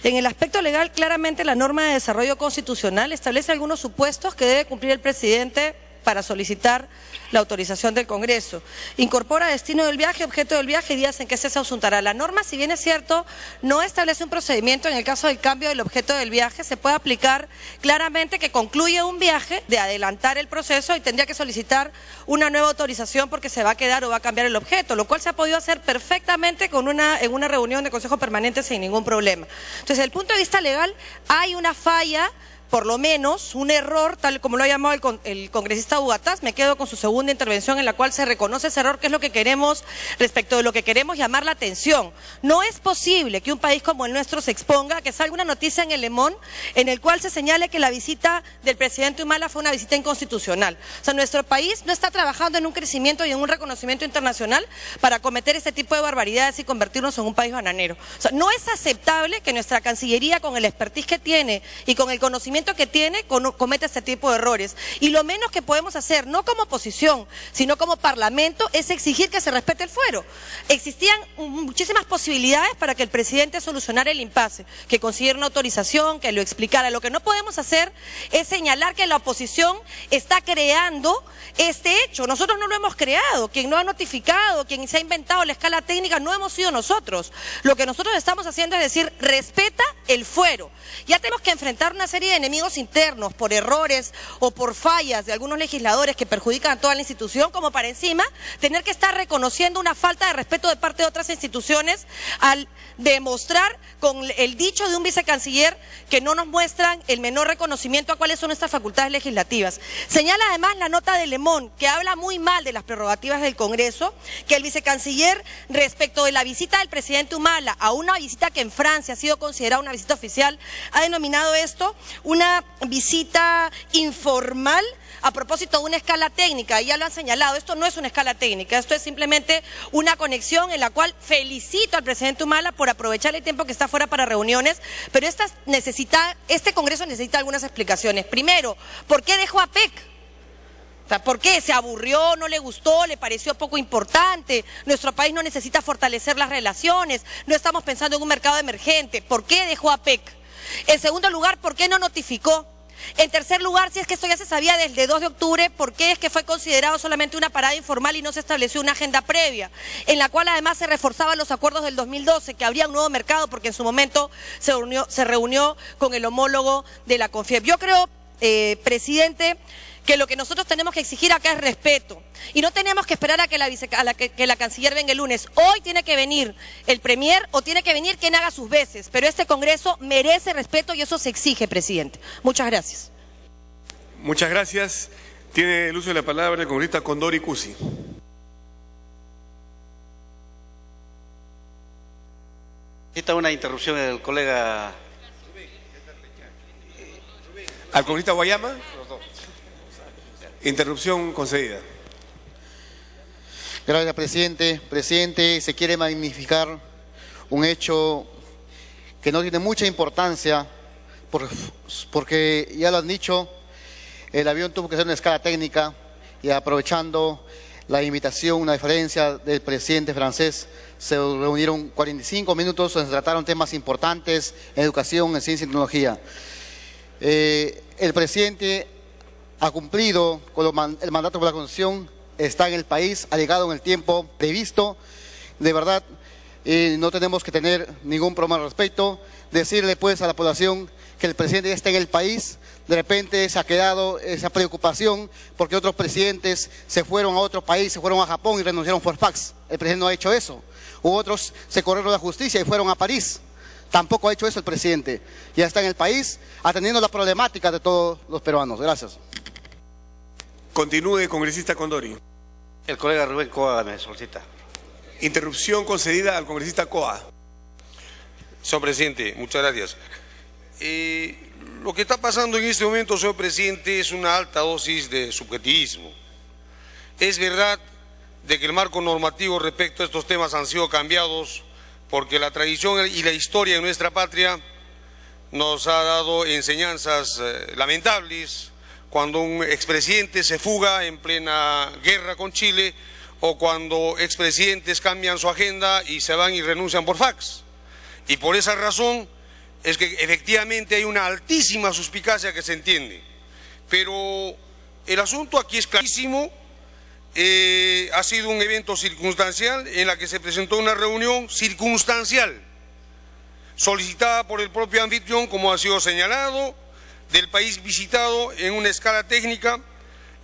[SPEAKER 8] En el aspecto legal, claramente la norma de desarrollo constitucional establece algunos supuestos que debe cumplir el presidente para solicitar la autorización del Congreso. Incorpora destino del viaje, objeto del viaje y días en que se asuntará. La norma, si bien es cierto, no establece un procedimiento en el caso del cambio del objeto del viaje, se puede aplicar claramente que concluye un viaje de adelantar el proceso y tendría que solicitar una nueva autorización porque se va a quedar o va a cambiar el objeto, lo cual se ha podido hacer perfectamente en una reunión de Consejo Permanente sin ningún problema. Entonces, desde el punto de vista legal, hay una falla, por lo menos un error, tal como lo ha llamado el congresista Bugatás. Me quedo con su segunda intervención en la cual se reconoce ese error, que es lo que queremos, respecto de lo que queremos llamar la atención. No es posible que un país como el nuestro se exponga, que salga una noticia en el Le Monde en el cual se señale que la visita del presidente Humala fue una visita inconstitucional. O sea, nuestro país no está trabajando en un crecimiento y en un reconocimiento internacional para cometer este tipo de barbaridades y convertirnos en un país bananero. O sea, no es aceptable que nuestra Cancillería, con el expertise que tiene y con el conocimiento conocimiento que tiene comete este tipo de errores. Y lo menos que podemos hacer, no como oposición, sino como Parlamento, es exigir que se respete el fuero. Existían muchísimas posibilidades para que el presidente solucionara el impasse, que consiguiera una autorización, que lo explicara. Lo que no podemos hacer es señalar que la oposición está creando este hecho. Nosotros no lo hemos creado. Quien no ha notificado, quien se ha inventado la escala técnica, no hemos sido nosotros. Lo que nosotros estamos haciendo es decir, respeta el fuero. Ya tenemos que enfrentar una serie de enemigos internos por errores o por fallas de algunos legisladores que perjudican a toda la institución, como para encima tener que estar reconociendo una falta de respeto de parte de otras instituciones al demostrar con el dicho de un vicecanciller que no nos muestran el menor reconocimiento a cuáles son nuestras facultades legislativas. Señala además la nota de Le Monde, que habla muy mal de las prerrogativas del Congreso, que el vicecanciller, respecto de la visita del presidente Humala a una visita que en Francia ha sido considerada una visita oficial, ha denominado esto una visita informal a propósito de una escala técnica, y ya lo han señalado. Esto no es una escala técnica, esto es simplemente una conexión en la cual felicito al presidente Humala por aprovechar el tiempo que está fuera para reuniones, pero este Congreso necesita algunas explicaciones. Primero, ¿por qué dejó a PEC? ¿Por qué? ¿Se aburrió? ¿No le gustó? ¿Le pareció poco importante? Nuestro país no necesita fortalecer las relaciones, no estamos pensando en un mercado emergente. ¿Por qué dejó a PEC? En segundo lugar, ¿por qué no notificó? En tercer lugar, si es que esto ya se sabía desde 2 de octubre, ¿por qué es que fue considerado solamente una parada informal y no se estableció una agenda previa, en la cual además se reforzaban los acuerdos del 2012, que habría un nuevo mercado, porque en su momento se reunió con el homólogo de la CONFIEP? Yo creo, presidente, que lo que nosotros tenemos que exigir acá es respeto, y no tenemos que esperar a que la canciller venga el lunes. Hoy tiene que venir el premier o tiene que venir quien haga sus veces, pero este Congreso merece respeto y eso se exige, presidente. Muchas gracias.
[SPEAKER 13] Muchas gracias. Tiene el uso de la palabra el congresista Condori Cusi.
[SPEAKER 17] Necesita una interrupción del colega.
[SPEAKER 13] ¿Al congresista Guayama? Interrupción concedida.
[SPEAKER 18] Gracias, presidente. Presidente, se quiere magnificar un hecho que no tiene mucha importancia, porque ya lo han dicho, el avión tuvo que hacer una escala técnica, y aprovechando la invitación, una diferencia del presidente francés, se reunieron 45 minutos donde se trataron temas importantes en educación, en ciencia y tecnología. El presidente ha cumplido con el mandato por la Constitución, está en el país, ha llegado en el tiempo previsto. De verdad, no tenemos que tener ningún problema al respecto. Decirle pues a la población que el presidente ya está en el país. De repente se ha quedado esa preocupación porque otros presidentes se fueron a otro país, se fueron a Japón y renunciaron por fax. El presidente no ha hecho eso. U otros se corrieron la justicia y fueron a París. Tampoco ha hecho eso el presidente. Ya está en el país atendiendo la problemática de todos los peruanos. Gracias.
[SPEAKER 13] Continúe, congresista Condori.
[SPEAKER 17] El colega Rubén Coa me solicita.
[SPEAKER 13] Interrupción concedida al congresista Coa.
[SPEAKER 19] Señor presidente, muchas gracias. Lo que está pasando en este momento, señor presidente, es una alta dosis de subjetivismo. Es verdad de que el marco normativo respecto a estos temas han sido cambiados porque la tradición y la historia de nuestra patria nos ha dado enseñanzas lamentables, cuando un expresidente se fuga en plena guerra con Chile, o cuando expresidentes cambian su agenda y se van y renuncian por fax. Y por esa razón es que efectivamente hay una altísima suspicacia que se entiende. Pero el asunto aquí es clarísimo. Ha sido un evento circunstancial en la que se presentó una reunión circunstancial, solicitada por el propio anfitrión, como ha sido señalado, del país visitado en una escala técnica,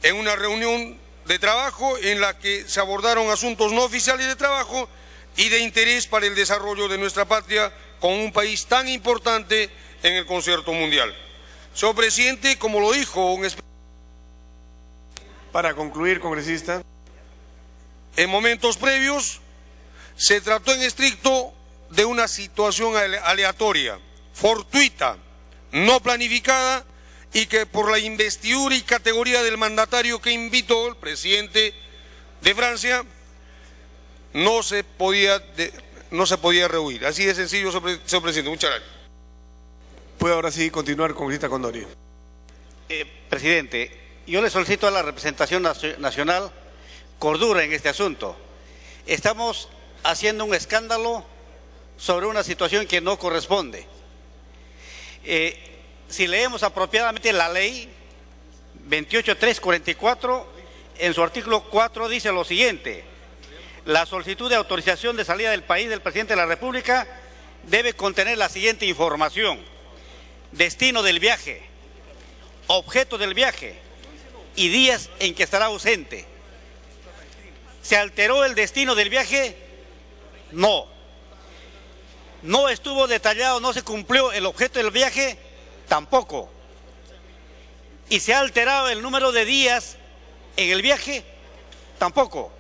[SPEAKER 19] en una reunión de trabajo en la que se abordaron asuntos no oficiales de trabajo y de interés para el desarrollo de nuestra patria con un país tan importante en el concierto mundial. Señor presidente, como lo dijo un experto.
[SPEAKER 13] Para concluir, congresista.
[SPEAKER 19] En momentos previos se trató en estricto de una situación aleatoria, fortuita, no planificada, y que por la investidura y categoría del mandatario que invitó, el presidente de Francia, no se podía rehuir. Así de sencillo, señor presidente. Muchas gracias.
[SPEAKER 13] Puede ahora sí continuar, congresista Condori.
[SPEAKER 17] Presidente, yo le solicito a la representación nacional cordura en este asunto. Estamos haciendo un escándalo sobre una situación que no corresponde. Si leemos apropiadamente la ley 28344, en su artículo 4 dice lo siguiente: la solicitud de autorización de salida del país del presidente de la República debe contener la siguiente información: destino del viaje, objeto del viaje y días en que estará ausente. ¿Se alteró el destino del viaje? No. ¿No estuvo detallado, no se cumplió el objeto del viaje? Tampoco. ¿Y se ha alterado el número de días en el viaje? Tampoco.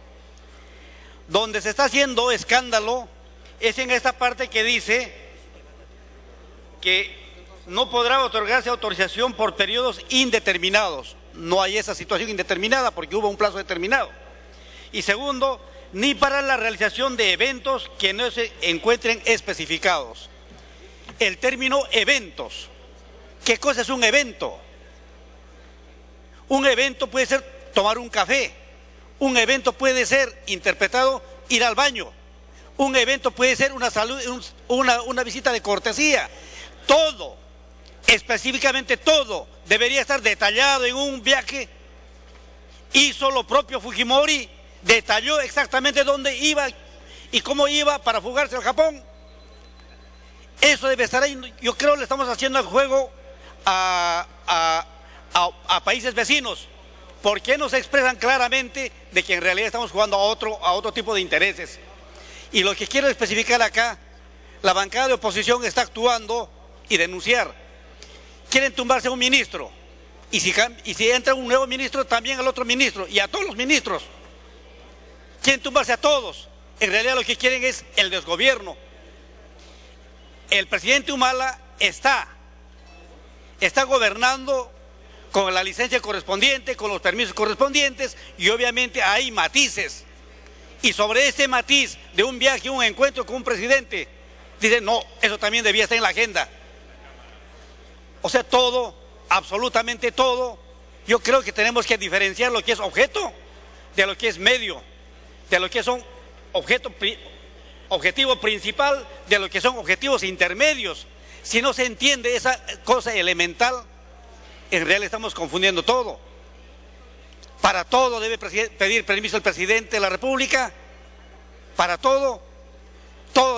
[SPEAKER 17] Donde se está haciendo escándalo es en esta parte que dice que no podrá otorgarse autorización por periodos indeterminados. No hay esa situación indeterminada porque hubo un plazo determinado. Y segundo, ni para la realización de eventos que no se encuentren especificados. El término eventos. ¿Qué cosa es un evento? Un evento puede ser tomar un café. Un evento puede ser interpretado ir al baño. Un evento puede ser una visita de cortesía. Todo, específicamente todo, debería estar detallado en un viaje. Hizo lo propio Fujimori, detalló exactamente dónde iba y cómo iba para fugarse al Japón. Eso debe estar ahí. Yo creo que le estamos haciendo el juego a países vecinos. ¿Por qué no se expresan claramente de que en realidad estamos jugando a otro tipo de intereses? Y lo que quiero especificar acá, la bancada de oposición está actuando y denunciar. Quieren tumbarse a un ministro y si entra un nuevo ministro, también al otro ministro y a todos los ministros. Quieren tumbarse a todos. En realidad lo que quieren es el desgobierno. El presidente Humala está gobernando con la licencia correspondiente, con los permisos correspondientes, y obviamente hay matices. Y sobre ese matiz de un viaje, un encuentro con un presidente, dicen, no, eso también debía estar en la agenda. O sea, todo, absolutamente todo, yo creo que tenemos que diferenciar lo que es objeto de lo que es medio, de lo que son objetivo principal, de lo que son objetivos intermedios. Si no se entiende esa cosa elemental, en realidad estamos confundiendo todo. Para todo debe pedir permiso el presidente de la República, para todo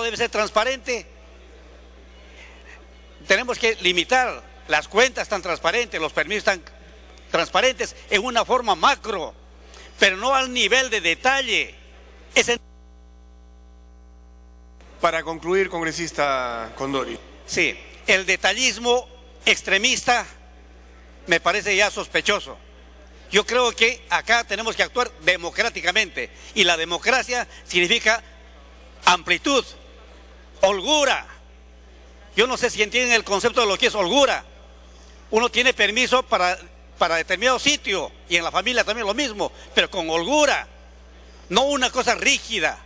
[SPEAKER 17] debe ser transparente. Tenemos que limitar las cuentas tan transparentes, los permisos tan transparentes en una forma macro, pero no al nivel de detalle.
[SPEAKER 13] Para concluir, congresista Condori.
[SPEAKER 17] Sí, el detallismo extremista me parece ya sospechoso. Yo creo que acá tenemos que actuar democráticamente, y la democracia significa amplitud, holgura. Yo no sé si entienden el concepto de lo que es holgura. Uno tiene permiso para determinado sitio, y en la familia también lo mismo, pero con holgura, no una cosa rígida.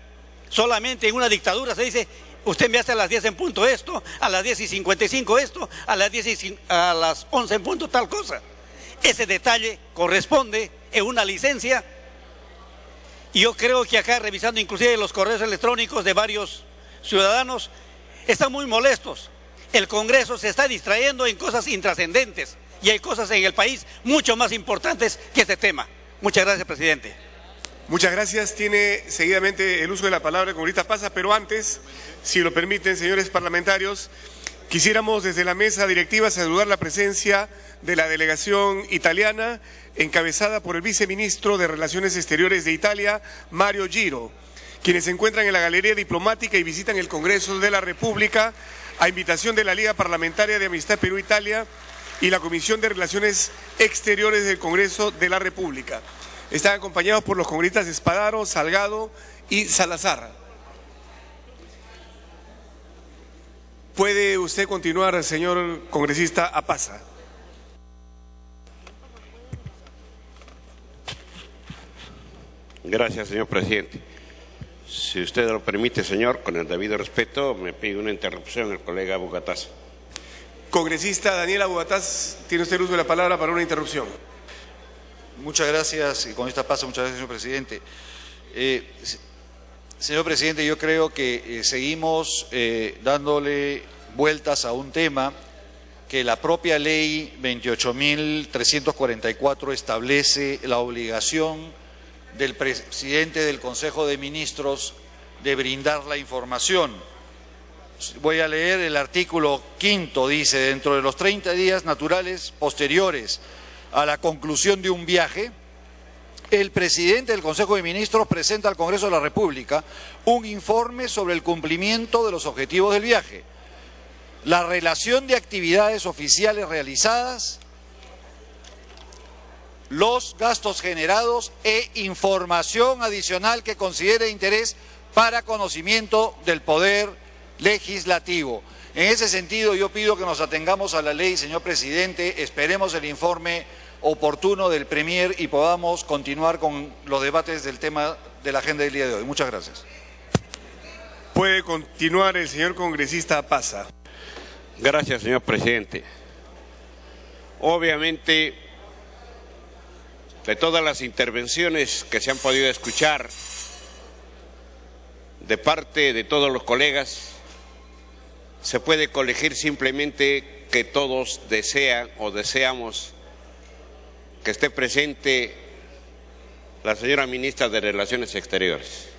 [SPEAKER 17] Solamente en una dictadura se dice, usted me hace a las 10 en punto esto, a las 10:55 esto, a las 11 en punto tal cosa. Ese detalle corresponde en una licencia. Y yo creo que acá, revisando inclusive los correos electrónicos de varios ciudadanos, están muy molestos. El Congreso se está distrayendo en cosas intrascendentes, y hay cosas en el país mucho más importantes que este tema. Muchas gracias, presidente.
[SPEAKER 13] Muchas gracias. Tiene seguidamente el uso de la palabra el congresista Pasa, pero antes, si lo permiten, señores parlamentarios, quisiéramos desde la mesa directiva saludar la presencia de la delegación italiana, encabezada por el viceministro de Relaciones Exteriores de Italia, Mario Giro, quienes se encuentran en la galería diplomática y visitan el Congreso de la República a invitación de la Liga Parlamentaria de Amistad Perú-Italia y la Comisión de Relaciones Exteriores del Congreso de la República. Están acompañados por los congresistas Espadaro, Salgado y Salazar. ¿Puede usted continuar, señor congresista Apaza?
[SPEAKER 20] Gracias, señor presidente. Si usted lo permite, señor, con el debido respeto, me pide una interrupción el colega Bucataza.
[SPEAKER 13] Congresista Daniela Bugatás, tiene usted el uso de la palabra para una interrupción.
[SPEAKER 11] Muchas gracias, y con esta pasa, muchas gracias, señor presidente. Señor presidente, yo creo que seguimos dándole vueltas a un tema que la propia ley 28.344 establece la obligación del presidente del Consejo de Ministros de brindar la información. Voy a leer el artículo 5, dice: dentro de los 30 días naturales posteriores a la conclusión de un viaje, el presidente del Consejo de Ministros presenta al Congreso de la República un informe sobre el cumplimiento de los objetivos del viaje, la relación de actividades oficiales realizadas, los gastos generados e información adicional que considere de interés para conocimiento del Poder Legislativo. En ese sentido, yo pido que nos atengamos a la ley, señor presidente, esperemos el informe oportuno del Premier y podamos continuar con los debates del tema de la agenda del día de hoy. Muchas gracias.
[SPEAKER 13] Puede continuar el señor congresista Pasa.
[SPEAKER 20] Gracias, señor presidente. Obviamente, de todas las intervenciones que se han podido escuchar de parte de todos los colegas, se puede colegir simplemente que todos desean o deseamos que esté presente la señora ministra de Relaciones Exteriores.